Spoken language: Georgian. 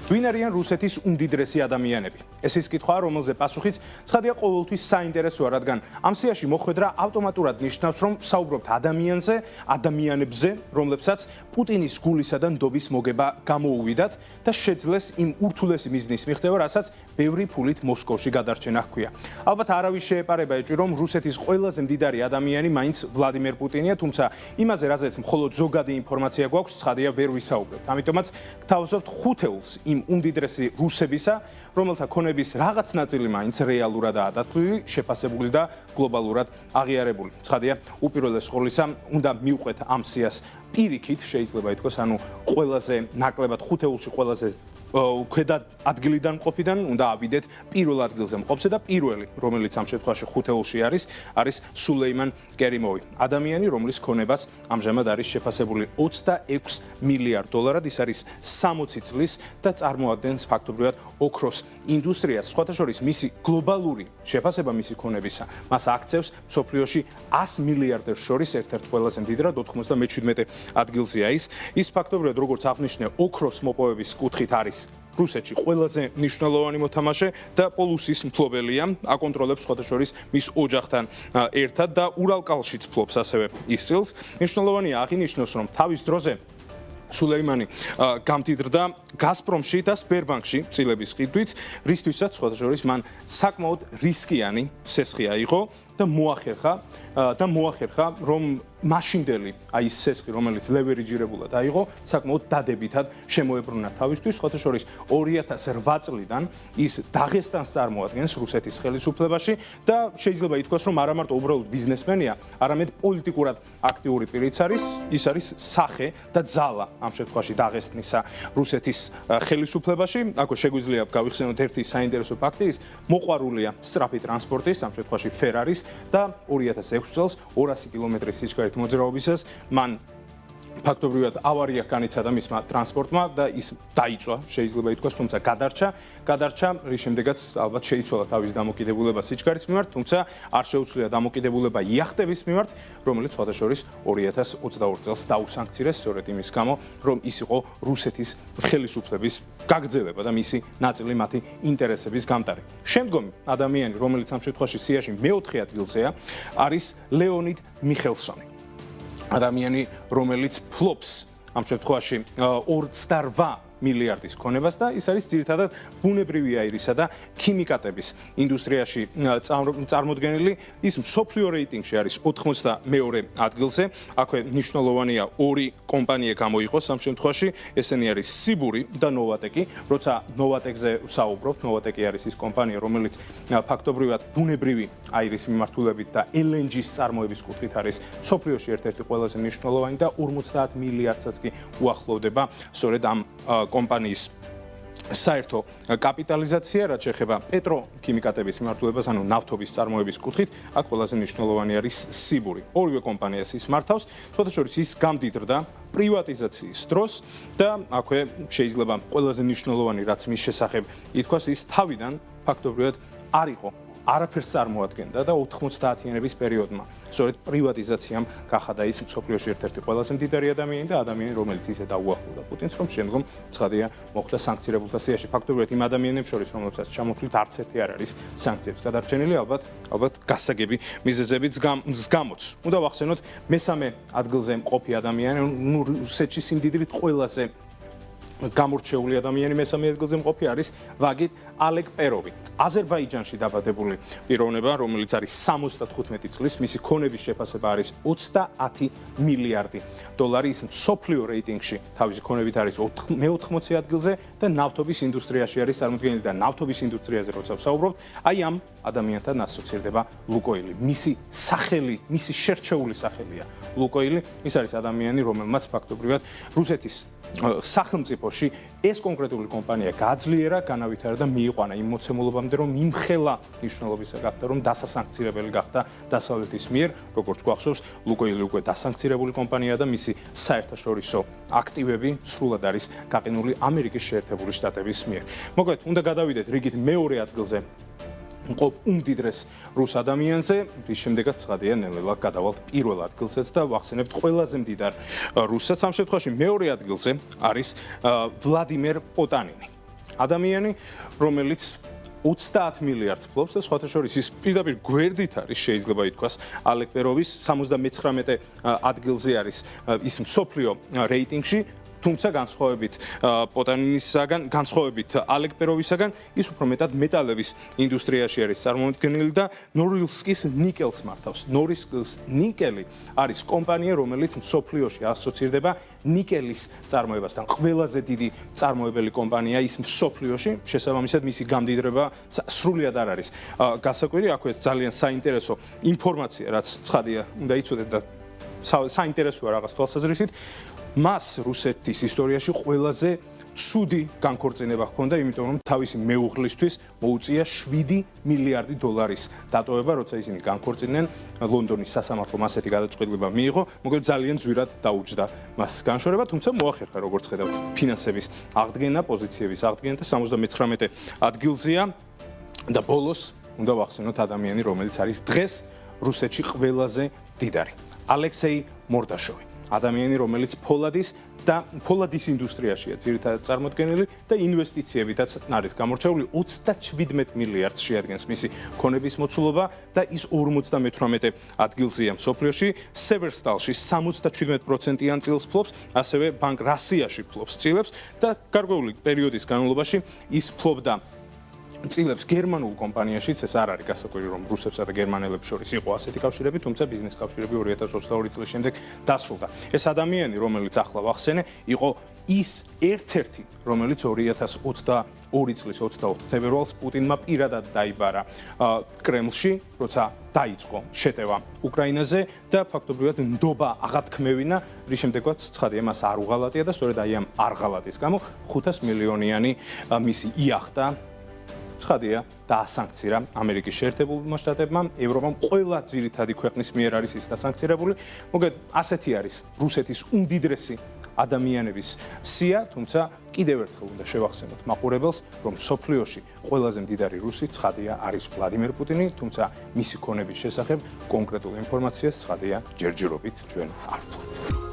ვინ არიან რუსეთის უმდიდრესი ადამიანები? ეს ის კითხვაა, რომელზე პასუხიც ცხადია ყოველთვის საინტერესოა, რადგან ამ სიაში მოხვედრა ავტომატურად ნიშნავს, რომ საუბრობთ ადამიანზე, ადამიანებზე, რომლებსაც პუტინის გულისა და ნდობის მოგება გამოუვიდათ და შეძლეს იმ ურთულესი მიზნის მიღწევა, რასაც ბევრი ფულით მოსკოვში გადარჩენა ჰქვია. ალბათ არავის შეეპარება ეჭვი, რომ რუსეთის ყველაზე მდიდარი ადამიანი მაინც ვლადიმერ პუტინია, თუმცა იმაზე, რაზეც მხოლოდ ზოგადი ინფორმაცია გვაქვს, ცხადია ვერ ვისაუბრებთ. ამიტომაც გთავაზობთ 5 ეულს იმ უმდიდრესი რუსებისა, რომელთა ქონების რაღაც ნაწილი მაინც რეალურადაა დათვლილი, შეფასებული და გლობალურად აღიარებული. ცხადია, უპირველეს ყოვლისა, უნდა მივყვეთ ამ სიას პირიქით, შეიძლება ითქვას, ანუ ყველაზე ნაკლებად 5 ეულში ყველაზე ქვედა ადგილიდან მყოფიდან უნდა ავიდეთ პირველ ადგილზე მყოფზე და პირველი, რომელიც ამ შემთხვევაში 5 ეულში არის სულეიმან კერიმოვი. ადამიანი, რომლის ქონებას ამჟამად არის შეფასებული 26 მილიარდ დოლარად, ის არის 60 წლის და წარმოადგენს ფაქტობრივად ოქროს ინდუსტრიას. სხვათა შორის, მისი გლობალური შეფასება მისი ქონებისა მას აქცევს მსოფლიოში 100 მილიარდერს შორის ერთ-ერთ ყველაზე მდიდრად 97 ადგილზეა ის. ის ფაქტობრივად, როგორც აღნიშნე, ოქროს მოპოვების კუთხით არის რუსეთში ყველაზე მნიშვნელოვანი მოთამაშე და პოლუსის მფლობელია, აკონტროლებს სხვათა შორის მის ოჯახთან ერთად და ურალკალშიც ფლობს ასევე ისილს. მნიშვნელოვანია აღინიშნოს, რომ თავის დროზე სულეიმანი გამდიდრდა გაზპრომში და სბერბანკში წილების ყიდვით, რისთვისაც სხვათა შორის მან საკმაოდ რისკიანი სესხი აიღო და მოახერხა, რომ მაშინდელი ის სესხი, რომელიც ლევერიჯირებულად აიღო, საკმაოდ დადებითად შემოებრუნა თავისთვის. სხვათა შორის 2008 წლიდან ის დაღესტანს წარმოადგენს რუსეთის ხელისუფლებაში და შეიძლება ითქვას, რომ არა მარტო უბრალოდ ბიზნესმენია, არამედ პოლიტიკურად აქტიური პირიც არის. ის არის სახე და ძალა ამ შემთხვევაში დაღესტნისა რუსეთის ხელისუფლებაში. აქ შეგვიძლია გავიხსენოთ ერთი საინტერესო ფაქტი, ის მოყვარულია სწრაფი ტრანსპორტის, ამ შემთხვევაში ფერარის და 2006 წელს 200 კილომეტრის სიჩქარით მოძრაობისას მან ფაქტობრივად ავარია განიცადა მისმა ტრანსპორტმა და ის დაიწვა, შეიძლება ითქვას, თუმცა გადარჩა, რის შემდეგაც ალბათ შეიცვალა თავის დამოკიდებულება სიჩქარის მიმართ, თუმცა არ შეუძლია დამოკიდებულება იახტების მიმართ, რომელიც სხვათა შორის 2022 წელს დაუსანქცირეს სწორედ იმის გამო, რომ ის იყო რუსეთის ხელისუფლების გაგრძელება და მისი ნაწილი მათი ინტერესების გამტარი. შემდგომი ადამიანი, რომელიც ამ შემთხვევაში სიაში მეოთხე ადგილზეა, არის ლეონიდ მიხელსონი. ადამიანი, რომელიც ფლობს ამ შემთხვევაში 28 მილიარდის ქონებას და ის არის ძირითადად ბუნებრივი აირისა და ქიმიკატების ინდუსტრიაში წარმოდგენილი. ის მსოფლიო რეიტინგში არის 82 ადგილზე. აქვე მნიშვნელოვანია ორი კომპანია გამოიყოს ამ შემთხვევაში, ესენი არის სიბური და ნოვატეკი. როცა ნოვატეკზე ვსაუბრობთ, ნოვატეკი არის ის კომპანია, რომელიც ფაქტობრივად ბუნებრივი აირის მიმართულებით და LNG-ს წარმოების კუთხით არის მსოფლიოში ერთ-ერთი ყველაზე მნიშვნელოვანი და 50 მილიარდსაც კი უახლოვდება სწორედ ამ კომპანიის საერთო კაპიტალიზაცია, რაც შეეხება პეტროქიმიკატების მიმართულებას, ანუ ნავთობის წარმოების კუთხით, აქ ყველაზე მნიშვნელოვანი არის სიბური. ორივე კომპანიას ის მართავს, სხვათა შორის ის გამდიდრდა პრივატიზაციის დროს და აქვე შეიძლება ყველაზე მნიშვნელოვანი, რაც მის შესახებ ითქვას, ის თავიდან ფაქტობრივად არ იყო არაფერს წარმოადგენდა და 90-იანების პერიოდმა სწორედ პრივატიზაციამ გახადა ის მსოფლიოში ერთ-ერთი ყველაზე მდიდარი ადამიანი და ადამიანი, რომელიც ისე დაუახლოვდა პუტინს, რომ შემდგომ ცხადია მოხდა სანქცირებულთა სიაში. ფაქტობრივად იმ ადამიანებს შორის, რომლებსაც ჩამოთვლით, არც ერთი არ არის სანქციებს გადარჩენილი, ალბათ გასაგები მიზეზებიც გამოც. უნდა ვახსენოთ, მესამე ადგილზე მყოფი ადამიანი, რუსეთში სიმდიდრით ყველაზე გამორჩეული ადამიანი მესამე ადგილზე მყოფი არის ვაგით ალეკპეროვი. აზერბაიჯანში დაბადებული პიროვნება, რომელიც არის 75 წლის, მისი ქონების შეფასება არის 30 მილიარდი დოლარი. ის მსოფლიო რეიტინგში თავისი ქონებით არის 80 ადგილზე და ნავთობის ინდუსტრიაში არის წარმოდგენილი და ნავთობის ინდუსტრიაზე როცა ვსაუბრობთ, აი ამ ადამიანთან ასოცირდება ლუკოილი. მისი სახელი, მისი შერჩეული სახელია ლუკოილი. ის არის ადამიანი, რომელმაც ფაქტობრივად რუსეთის სახელმწიფოში ეს კონკრეტული კომპანია გაძლიერა, განავითარა და მიიყვანა იმ მოცემულობამდე, რომ იმხელა მნიშვნელობისა გახდა, რომ დასასანქცირებელი გახდა დასავლეთის მიერ, როგორც გვახსოვს, ლუკოილი უკვე დასანქცირებული კომპანიაა და მისი საერთაშორისო აქტივები სრულად არის გაყინული ამერიკის შეერთებული შტატების მიერ. მოკლედ, უნდა გადავიდეთ რიგით მეორე ადგილზე მყოფ უმდიდრეს რუს ადამიანზე, რის შემდეგაც ცხადია ნელ-ნელა გადავალთ პირველ ადგილზეც და ვახსენებთ ყველაზე მდიდარ რუსებს. ამ შემთხვევაში მეორე ადგილზე არის ვლადიმერ პოტანინი. ადამიანი, რომელიც 30 მილიარდს ფლობს და სხვათა შორის ის პირდაპირ გვერდით არის შეიძლება ითქვას ალეკ პეროვის 79 ადგილზე არის ის მსოფლიო რეიტინგში თუმცა განსხვავებით პოტანინისაგან, განსხვავებით ალეკ პეროვისაგან, ის უფრო მეტად მეტალების ინდუსტრიაში არის წარმოდგენილი და ნორილსკის ნიკელს მართავს. ნორილსკის ნიკელი არის კომპანია, რომელიც მსოფლიოში ასოცირდება ნიკელის წარმოებასთან. ყველაზე დიდი წარმოებელი კომპანია ის მსოფლიოში, შესაბამისად მისი გამდიდრება სრულიად არ არის გასაკვირი. აქვე ძალიან საინტერესო ინფორმაცია, რაც ცხადია, უნდა იცოდეთ და საინტერესოა რაღაც თვალსაზრისით. მას რუსეთის ისტორიაში ყველაზე ცუდი განქორწინება ჰქონდა, იმიტომ რომ თავისი მეუღლისთვის მოუწია 7 მილიარდი დოლარის დატოვება, როცა ისინი განქორწინდნენ. ლონდონის სასამართლომ ასეთი გადაწყვეტილება მიიღო, მოკლედ ძალიან ძვირად დაუჯდა მას განშორება, თუმცა მოახერხა როგორც ხედავთ ფინანსების აღდგენა, პოზიციების აღდგენა და 79 ადგილზეა და ბოლოს უნდა ვახსენოთ ადამიანი, რომელიც არის დღეს რუსეთში ყველაზე დიდარი. ალექსეი მორდაშოვი. ადამიანი, რომელიც ფოლადის ინდუსტრიაშია ძირითადად წარმოდგენილი და ინვესტიციებითაც არის გამორჩეული 37 მილიარდს შეადგენს მისი ქონების მოცულობა და ის 58 ადგილზეა მსოფლიოში. სევერსტალში 77%-იან წილს ფლობს, ასევე ბანკ რასიაში ფლობს წილებს და გარკვეული პერიოდის განმავლობაში ის ფლობდა წილებს გერმანულ კომპანიაშიც, ეს არ არის გასაკვირი, რომ რუსებსა და გერმანელებს შორის იყო ასეთი კავშირები, თუმცა ბიზნეს კავშირები 2022 წლის შემდეგ დასრულდა. ეს ადამიანი, რომელიც ახლა ვახსენე, იყო ის ერთ-ერთი, რომელიც 2022 წლის 24 თებერვალს პუტინმა პირადად დაიბარა კრემლში, როცა დაიწყო შეტევა უკრაინაზე და ფაქტობრივად ნდობა აღათქმევინა, რის შემდეგაც ცხადია მას არ უღალატია და სწორედ აი ამ არღალატის გამო 500 მილიონიანი მისი იახტა ცხადია დაასანქცირა ამერიკის შეერთებულმა შტატებმა, ევროპამ ყველა ძირითადი ქვეყნის მიერ არის ის დასანქცირებული. მოკლედ ასეთი არის რუსეთის უმდიდრესი ადამიანების სია, თუმცა კიდევ ერთხელ უნდა შევახსენოთ მაყურებელს, რომ მსოფლიოში ყველაზე მდიდარი რუსი ცხადია არის ვლადიმერ პუტინი, თუმცა მისი ქონების შესახებ კონკრეტულ ინფორმაციას ცხადია ჯერჯერობით ჩვენ არ ვფლობთ.